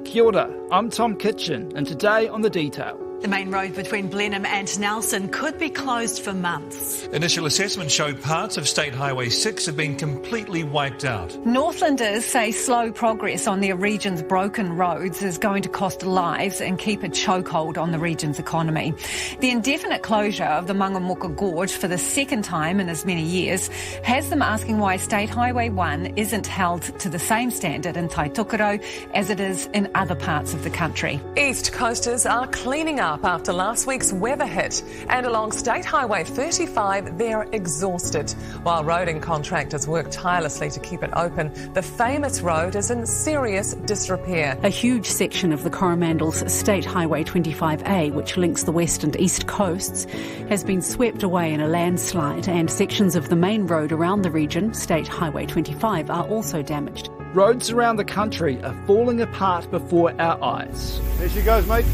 Kia ora, I'm Tom Kitchen, and today on The Detail. The main road between Blenheim and Nelson could be closed for months. Initial assessments show parts of State Highway 6 have been completely wiped out. Northlanders say slow progress on their region's broken roads is going to cost lives and keep a chokehold on the region's economy. The indefinite closure of the Mangamuka Gorge for the second time in as many years has them asking why State Highway 1 isn't held to the same standard in Taitokoro as it is in other parts of the country. East coasters are cleaning up after last week's weather hit, and along State Highway 35 they're exhausted. While roading contractors work tirelessly to keep it open, the famous road is in serious disrepair. A huge section of the Coromandel's State Highway 25A, which links the west and east coasts, has been swept away in a landslide, and sections of the main road around the region, State Highway 25, are also damaged. Roads around the country are falling apart before our eyes. There she goes, mate.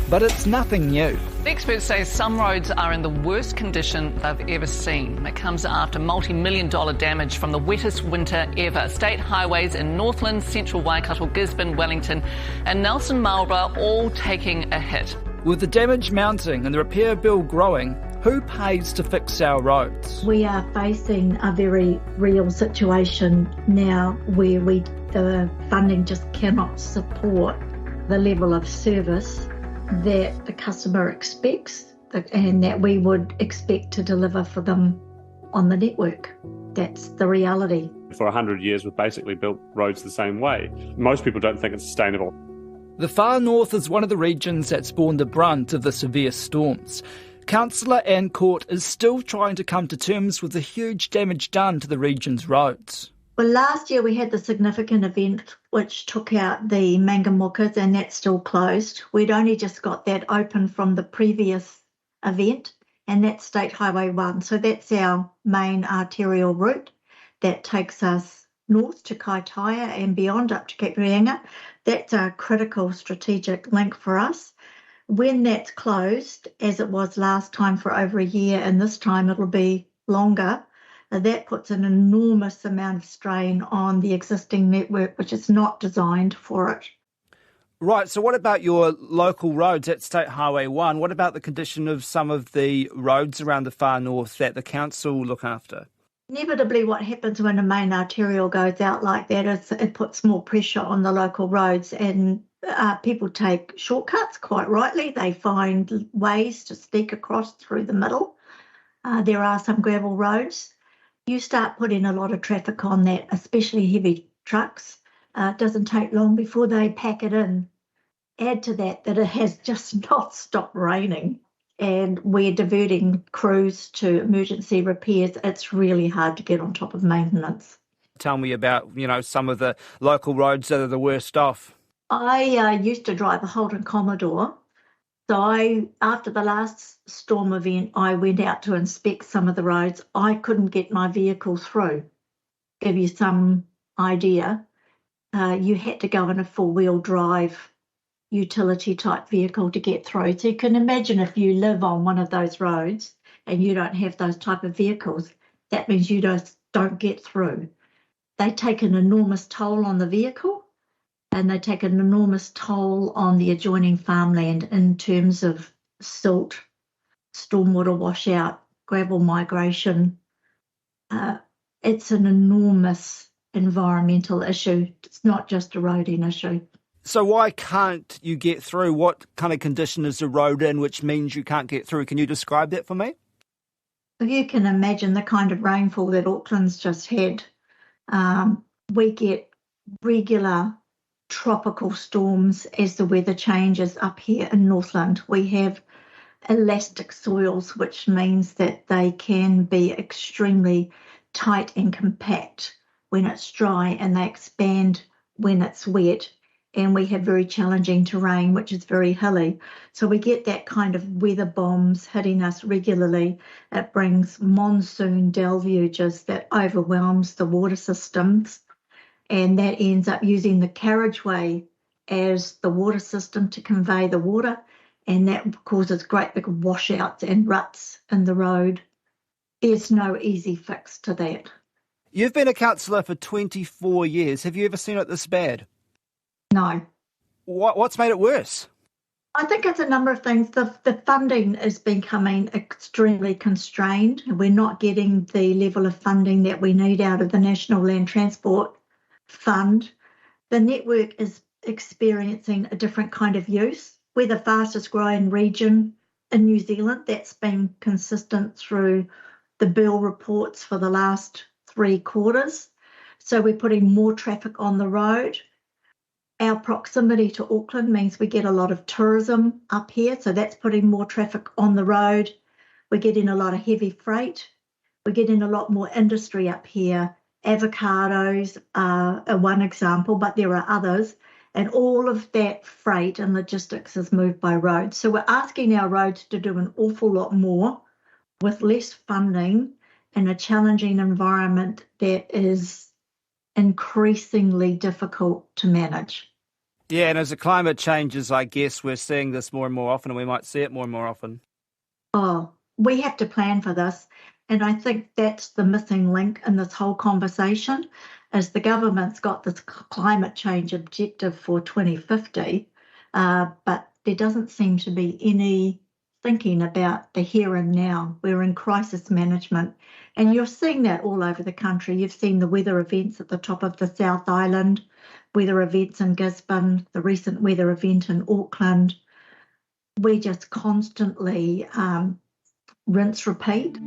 But it's nothing new. The experts say some roads are in the worst condition they've ever seen. It comes after multi-million-dollar damage from the wettest winter ever. State highways in Northland, Central Waikato, Gisborne, Wellington and Nelson Marlborough all taking a hit. With the damage mounting and the repair bill growing, who pays to fix our roads? We are facing a very real situation now where the funding just cannot support the level of service that the customer expects and that we would expect to deliver for them on the network. That's the reality. For 100 years, we've basically built roads the same way. Most people don't think it's sustainable. The far north is one of the regions that's borne the brunt of the severe storms. Councillor Anne Court is still trying to come to terms with the huge damage done to the region's roads. Well, last year we had the significant event which took out the Mangamukas, and that's still closed. We'd only just got that open from the previous event, and that's State Highway 1. So that's our main arterial route that takes us north to Kaitaia and beyond up to Cape Reinga. That's a critical strategic link for us. When that's closed, as it was last time for over a year, and this time it'll be longer, that puts an enormous amount of strain on the existing network, which is not designed for it. Right, so what about your local roads at State Highway 1? What about the condition of some of the roads around the far north that the council look after? Inevitably, what happens when a main arterial goes out like that is it puts more pressure on the local roads, and people take shortcuts, quite rightly. They find ways to sneak across through the middle. There are some gravel roads. You start putting a lot of traffic on that, especially heavy trucks. It doesn't take long before they pack it in. Add to that it has just not stopped raining, and we're diverting crews to emergency repairs. It's really hard to get on top of maintenance. Tell me about, some of the local roads that are the worst off. I used to drive a Holden Commodore. So after the last storm event, I went out to inspect some of the roads. I couldn't get my vehicle through. Give you some idea. You had to go in a four-wheel drive utility type vehicle to get through. So you can imagine if you live on one of those roads and you don't have those type of vehicles, that means you don't get through. They take an enormous toll on the vehicle, and they take an enormous toll on the adjoining farmland in terms of silt, stormwater washout, gravel migration. It's an enormous environmental issue. It's not just a roading issue. So why can't you get through? What kind of condition is the road in which means you can't get through? Can you describe that for me? If you can imagine the kind of rainfall that Auckland's just had, we get regular tropical storms as the weather changes up here in Northland. We have elastic soils, which means that they can be extremely tight and compact when it's dry, and they expand when it's wet. And we have very challenging terrain, which is very hilly. So we get that kind of weather bombs hitting us regularly. It brings monsoon deluges that overwhelms the water systems, and that ends up using the carriageway as the water system to convey the water, and that causes great big washouts and ruts in the road. There's no easy fix to that. You've been a councillor for 24 years. Have you ever seen it this bad? No. What's made it worse? I think it's a number of things. The funding is becoming extremely constrained. We're not getting the level of funding that we need out of the National Land Transport Fund. The network is experiencing a different kind of use. We're the fastest growing region in New Zealand. That's been consistent through the Bill reports for the last 3 quarters. So we're putting more traffic on the road. Our proximity to Auckland means we get a lot of tourism up here, so that's putting more traffic on the road. We're getting a lot of heavy freight. We're getting a lot more industry up here. Avocados are one example, but there are others. And all of that freight and logistics is moved by road. So we're asking our roads to do an awful lot more with less funding in a challenging environment that is increasingly difficult to manage. Yeah, and as the climate changes, I guess we're seeing this more and more often, and we might see it more and more often. Oh, we have to plan for this. And I think that's the missing link in this whole conversation, is the government's got this climate change objective for 2050, but there doesn't seem to be any thinking about the here and now. We're in crisis management, and you're seeing that all over the country. You've seen the weather events at the top of the South Island, weather events in Gisborne, the recent weather event in Auckland. We just constantly rinse, repeat.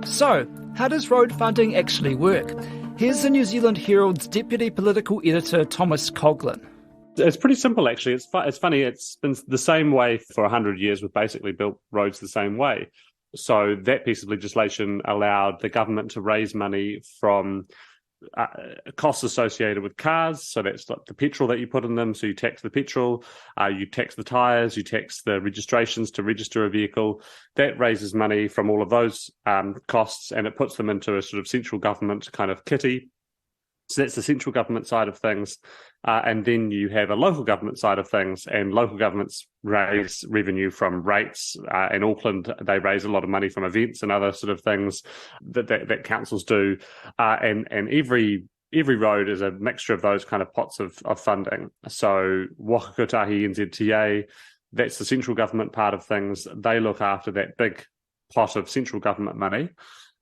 So, how does road funding actually work? Here's the New Zealand Herald's Deputy Political Editor, Thomas Coughlan. It's pretty simple, actually. It's funny. It's been the same way for 100 years. We've basically built roads the same way. So that piece of legislation allowed the government to raise money from costs associated with cars. So that's like the petrol that you put in them. So you tax the petrol, you tax the tyres, you tax the registrations to register a vehicle. That raises money from all of those costs, and it puts them into a sort of central government kind of kitty. So that's the central government side of things. And then you have a local government side of things, and local governments raise revenue from rates. In Auckland, they raise a lot of money from events and other sort of things that councils do. And every road is a mixture of those kind of pots of funding. So Waka Kotahi NZTA, that's the central government part of things. They look after that big pot of central government money,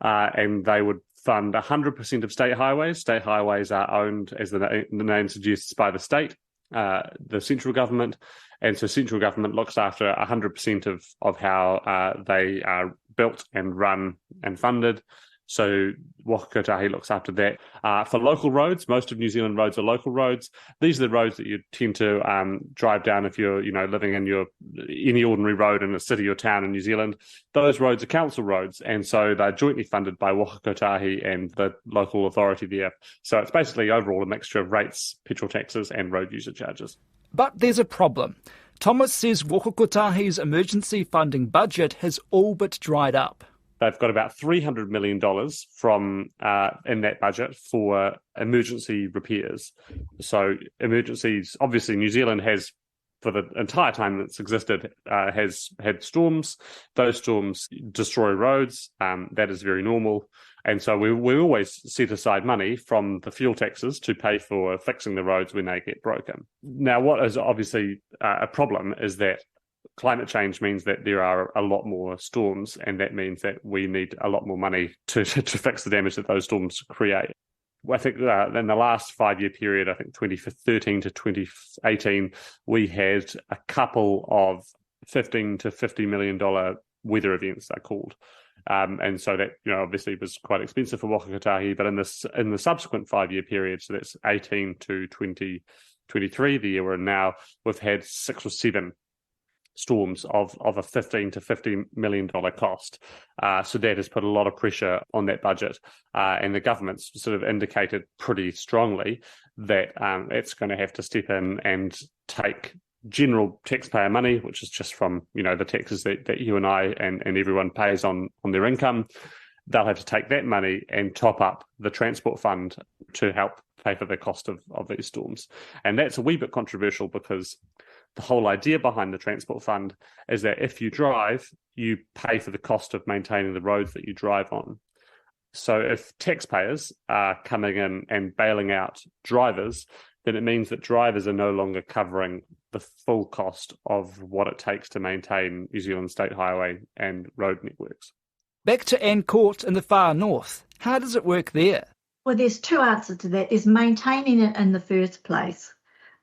and they would fund 100% of state highways. State highways are owned, as the name suggests, by the state, the central government. And so central government looks after 100% of how they are built and run and funded. So Waka Kotahi looks after that. For local roads, most of New Zealand roads are local roads. These are the roads that you tend to drive down if you're, living in any ordinary road in a city or town in New Zealand. Those roads are council roads, and so they're jointly funded by Waka Kotahi and the local authority there. So it's basically overall a mixture of rates, petrol taxes, and road user charges. But there's a problem. Thomas says Waka Kotahi's emergency funding budget has all but dried up. They've got about $300 million from in that budget for emergency repairs. So emergencies, obviously New Zealand has, for the entire time that's existed, has had storms. Those storms destroy roads. That is very normal. And so we always set aside money from the fuel taxes to pay for fixing the roads when they get broken. Now, what is obviously a problem is that climate change means that there are a lot more storms, and that means that we need a lot more money to fix the damage that those storms create. I think in the last 5-year period, I think 2013 to 2018, we had a couple of $15 to $50 million weather events, they're called. And so that, obviously was quite expensive for Waka Kotahi, but in the subsequent 5-year period, so that's 18 to 2023, the year we're in now, we've had 6 or 7 storms of a $15 to $50 million cost. So that has put a lot of pressure on that budget. And the government's sort of indicated pretty strongly that it's going to have to step in and take general taxpayer money, which is just from, the taxes that you and I and everyone pays on their income. They'll have to take that money and top up the transport fund to help pay for the cost of these storms. And that's a wee bit controversial, because the whole idea behind the transport fund is that if you drive, you pay for the cost of maintaining the roads that you drive on. So if taxpayers are coming in and bailing out drivers, then it means that drivers are no longer covering the full cost of what it takes to maintain New Zealand state highway and road networks. Back to Anne Court in the far north. How does it work there? Well, there's two answers to that. There's maintaining it in the first place.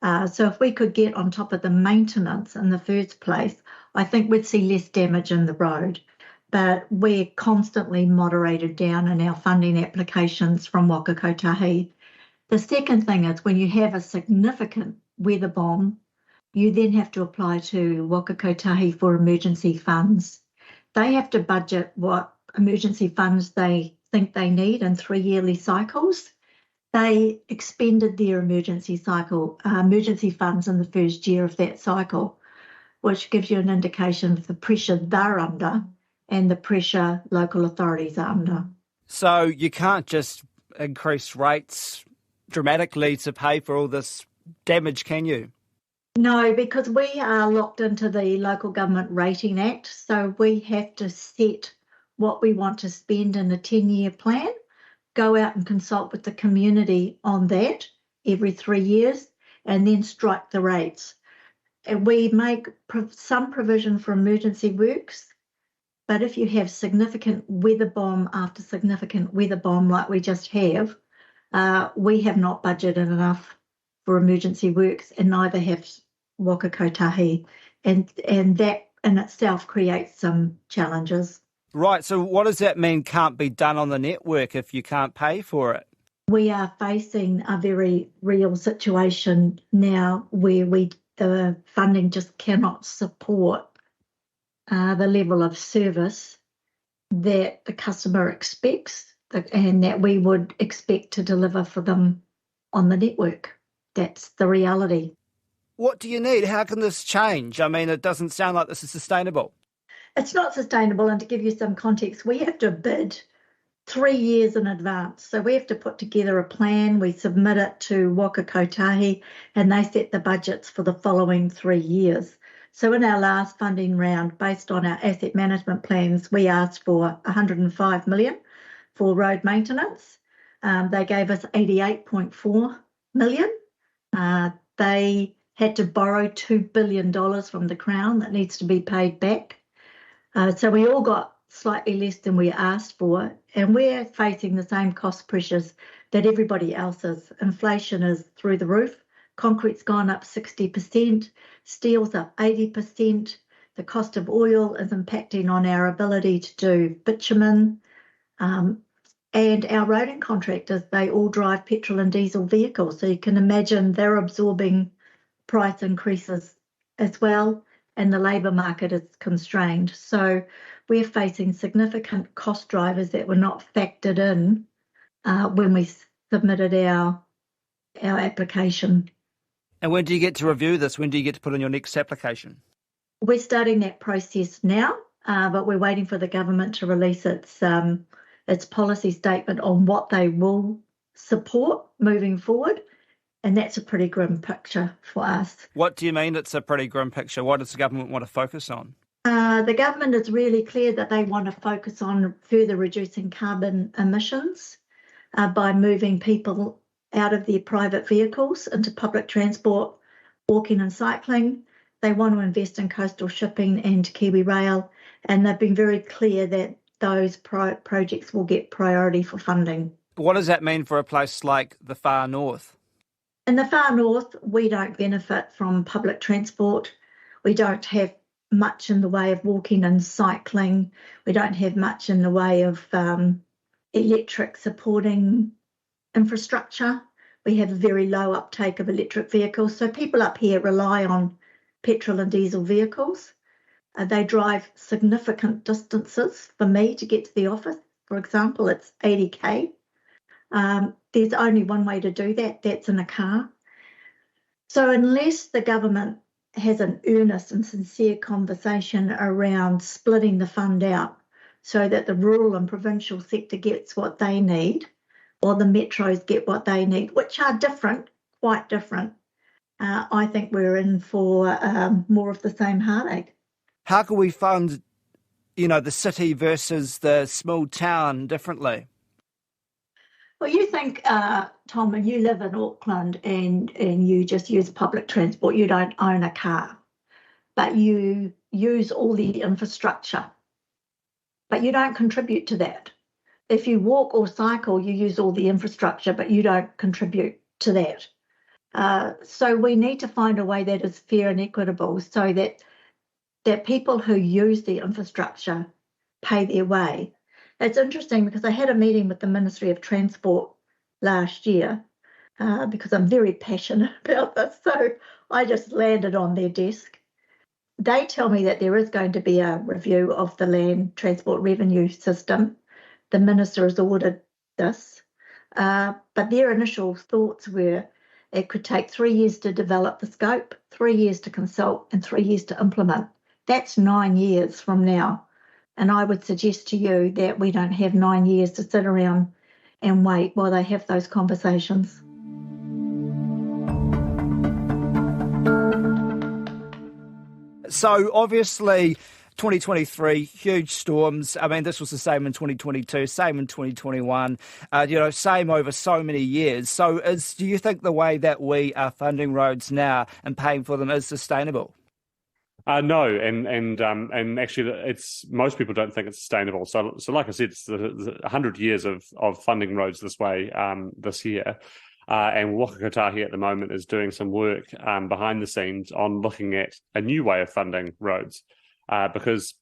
So if we could get on top of the maintenance in the first place, I think we'd see less damage in the road. But we're constantly moderated down in our funding applications from Waka Kotahi. The second thing is when you have a significant weather bomb, you then have to apply to Waka Kotahi for emergency funds. They have to budget what emergency funds they think they need in 3-yearly cycles. They expended their emergency funds in the first year of that cycle, which gives you an indication of the pressure they're under and the pressure local authorities are under. So you can't just increase rates dramatically to pay for all this damage, can you? No, because we are locked into the Local Government Rating Act, so we have to set what we want to spend in a 10-year plan, go out and consult with the community on that every 3 years, and then strike the rates. And we make some provision for emergency works, but if you have significant weather bomb after significant weather bomb like we just have, we have not budgeted enough for emergency works, and neither have Waka Kotahi, and that in itself creates some challenges. Right, so what does that mean can't be done on the network if you can't pay for it? We are facing a very real situation now where the funding just cannot support the level of service that the customer expects and that we would expect to deliver for them on the network. That's the reality. What do you need? How can this change? I mean, it doesn't sound like this is sustainable. It's not sustainable, and to give you some context, we have to bid 3 years in advance. So we have to put together a plan, we submit it to Waka Kotahi, and they set the budgets for the following 3 years. So in our last funding round, based on our asset management plans, we asked for 105 million for road maintenance. They gave us 88.4 million. They had to borrow $2 billion from the Crown that needs to be paid back. So we all got slightly less than we asked for, and we're facing the same cost pressures that everybody else is. Inflation is through the roof. Concrete's gone up 60%, steel's up 80%. The cost of oil is impacting on our ability to do bitumen. And our roading contractors, they all drive petrol and diesel vehicles. So you can imagine they're absorbing price increases as well, and the labour market is constrained. So we're facing significant cost drivers that were not factored in when we submitted our application. And when do you get to review this? When do you get to put in your next application? We're starting that process now, but we're waiting for the government to release its policy statement on what they will support moving forward. And that's a pretty grim picture for us. What do you mean it's a pretty grim picture? What does the government want to focus on? The government is really clear that they want to focus on further reducing carbon emissions by moving people out of their private vehicles into public transport, walking and cycling. They want to invest in coastal shipping and Kiwi Rail, and they've been very clear that those projects will get priority for funding. What does that mean for a place like the far north? In the far north, we don't benefit from public transport. We don't have much in the way of walking and cycling. We don't have much in the way of electric supporting infrastructure. We have a very low uptake of electric vehicles. So people up here rely on petrol and diesel vehicles. They drive significant distances. For me to get to the office, for example, it's 80k. There's only one way to do that, that's in a car. So unless the government has an earnest and sincere conversation around splitting the fund out so that the rural and provincial sector gets what they need, or the metros get what they need, which are different, quite different, I think we're in for more of the same heartache. How can we fund, the city versus the small town differently? Well, you think, Tom, when you live in Auckland and you just use public transport, you don't own a car, but you use all the infrastructure, but you don't contribute to that. If you walk or cycle, you use all the infrastructure, but you don't contribute to that. So we need to find a way that is fair and equitable so that people who use the infrastructure pay their way. It's interesting because I had a meeting with the Ministry of Transport last year because I'm very passionate about this. So I just landed on their desk. They tell me that there is going to be a review of the land transport revenue system. The Minister has ordered this, but their initial thoughts were it could take 3 years to develop the scope, 3 years to consult, and 3 years to implement. That's 9 years from now. And I would suggest to you that we don't have 9 years to sit around and wait while they have those conversations. So obviously 2023, huge storms. I mean, this was the same in 2022, same in 2021, same over so many years. So do you think the way that we are funding roads now and paying for them is sustainable? No, and actually, it's most people don't think it's sustainable. So like I said, it's 100 years of funding roads this way this year. And Waka Kotahi at the moment is doing some work behind the scenes on looking at a new way of funding roads, because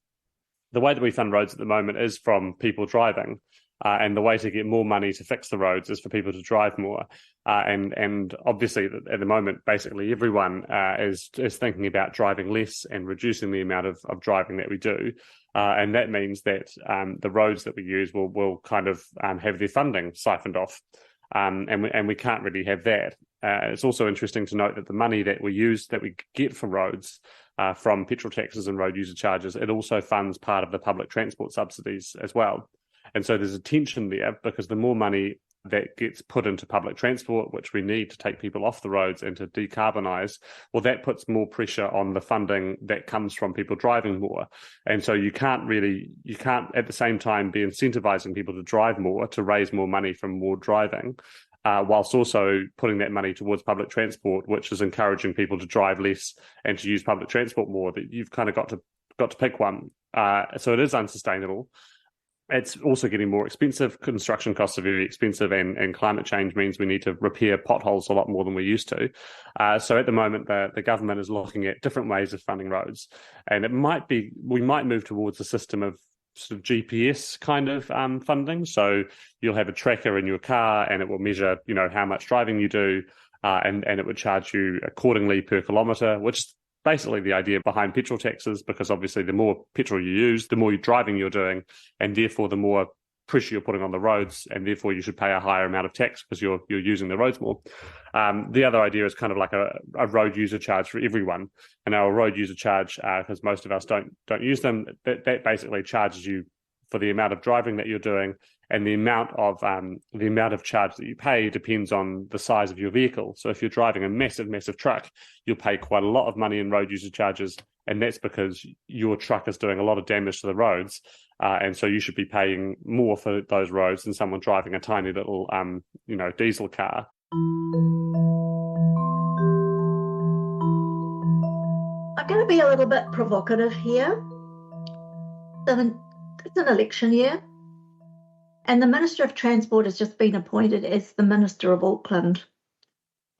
the way that we fund roads at the moment is from people driving. And the way to get more money to fix the roads is for people to drive more. And obviously, at the moment, basically everyone is thinking about driving less and reducing the amount of driving that we do. And that means that the roads that we use will kind of have their funding siphoned off. And we can't really have that. It's also interesting to note that the money that we get for roads from petrol taxes and road user charges, it also funds part of the public transport subsidies as well. And so there's a tension there because the more money that gets put into public transport, which we need to take people off the roads and to decarbonise, well, that puts more pressure on the funding that comes from people driving more. And so you can't at the same time be incentivising people to drive more, to raise more money from more driving, whilst also putting that money towards public transport, which is encouraging people to drive less and to use public transport more. That you've kind of got to pick one. So it is unsustainable. It's also getting more expensive. Construction costs are very expensive, and climate change means we need to repair potholes a lot more than we used to. So at the moment, the government is looking at different ways of funding roads, and we might move towards a system of sort of GPS kind of funding. So you'll have a tracker in your car, and it will measure, how much driving you do, and it would charge you accordingly per kilometre, which is basically the idea behind petrol taxes, because obviously the more petrol you use, the more driving you're doing, and therefore the more pressure you're putting on the roads, and therefore you should pay a higher amount of tax because you're using the roads more. The other idea is kind of like a road user charge for everyone. And our road user charge, because most of us don't use them, that basically charges you for the amount of driving that you're doing, and the amount of charge that you pay depends on the size of your vehicle. So if you're driving a massive truck, you'll pay quite a lot of money in road user charges, and that's because your truck is doing a lot of damage to the roads, and so you should be paying more for those roads than someone driving a tiny little diesel car. I'm going to be a little bit provocative here. It's an election year, and the Minister of Transport has just been appointed as the Minister of Auckland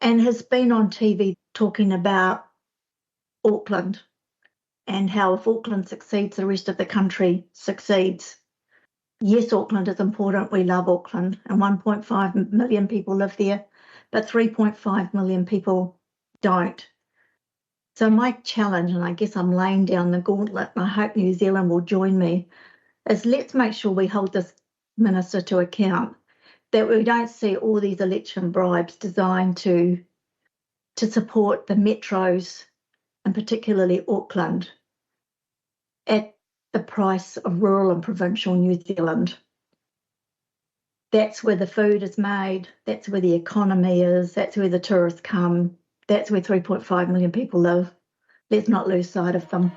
and has been on TV talking about Auckland and how if Auckland succeeds, the rest of the country succeeds. Yes, Auckland is important. We love Auckland, and 1.5 million people live there, but 3.5 million people don't. So my challenge, and I guess I'm laying down the gauntlet, and I hope New Zealand will join me, is let's make sure we hold this minister to account, that we don't see all these election bribes designed to support the metros, and particularly Auckland, at the price of rural and provincial New Zealand. That's where the food is made, that's where the economy is, that's where the tourists come, that's where 3.5 million people live. Let's not lose sight of them.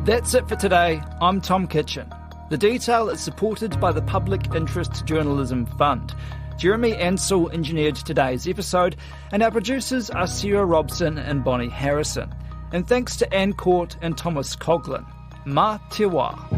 That's it for today. I'm Tom Kitchen. The Detail is supported by the Public Interest Journalism Fund. Jeremy Ansell engineered today's episode, and our producers are Sarah Robson and Bonnie Harrison. And thanks to Anne Court and Thomas Coughlin. Mā te wā.